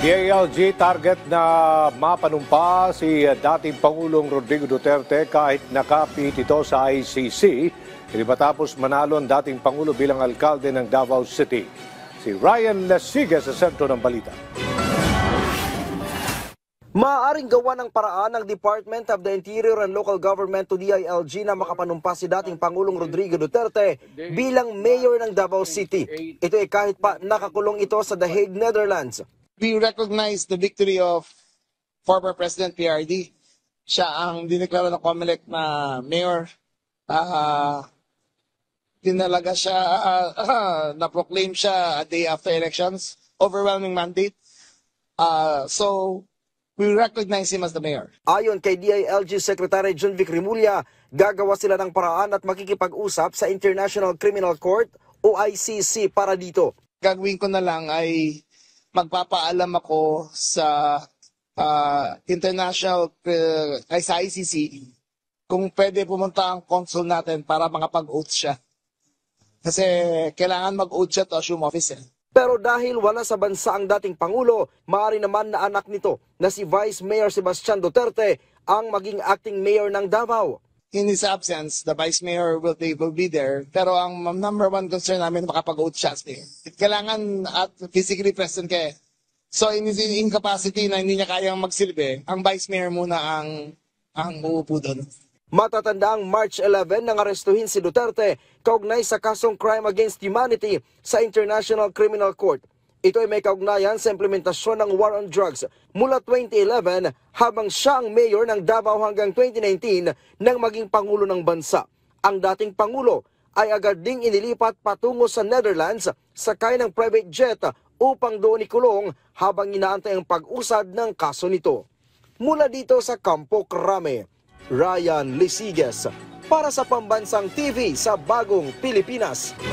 DILG target na mapanumpa si dating Pangulong Rodrigo Duterte kahit nakapit ito sa ICC. Hindi matapos manalo ang dating Pangulo bilang alkalde ng Davao City. Si Ryan Lesigas sa sentro ng balita. Maaaring gawa ng paraan ng Department of the Interior and Local Government to DILG na makapanumpa si dating Pangulong Rodrigo Duterte bilang mayor ng Davao City. Ito ay kahit pa nakakulong ito sa The Hague, Netherlands. We recognize the victory of former President PRD. Siya ang dineklara ng COMELEC na mayor. Tinalaga siya, na-proclaim siya a day after elections. Overwhelming mandate. So, we recognize him as the mayor. Ayon kay DILG Secretary John Vic Rimulya, gagawa sila ng paraan at makikipag-usap sa International Criminal Court o ICC para dito. Gagawin ko na lang ay magpapaalam ako sa international sa ICC kung pwede pumunta ang consul natin para makapag-oath siya. Kasi kailangan mag-oath siya to assume office. Pero dahil wala sa bansa ang dating Pangulo, maaari naman na anak nito na si Vice Mayor Sebastian Duterte ang maging acting mayor ng Davao. In his absence, the Vice Mayor will be there. Pero ang number one concern namin makapag-oath siya. Kailangan at physically present kaya. So in his incapacity na hindi niya kayang magsilbi, ang Vice Mayor muna ang uupo doon. Matatandaang March 11 nang arestuhin si Duterte kaugnay sa kasong crime against humanity sa International Criminal Court. Ito ay may kaugnayan sa implementasyon ng war on drugs mula 2011 habang siya ang mayor ng Davao hanggang 2019 nang maging pangulo ng bansa. Ang dating pangulo ay agad ding inilipat patungo sa Netherlands sakay ng private jet upang doon ikulong habang inaantay ang pag-usad ng kaso nito. Mula dito sa Campo Crame, Ryan Lesigas para sa Pambansang TV sa Bagong Pilipinas.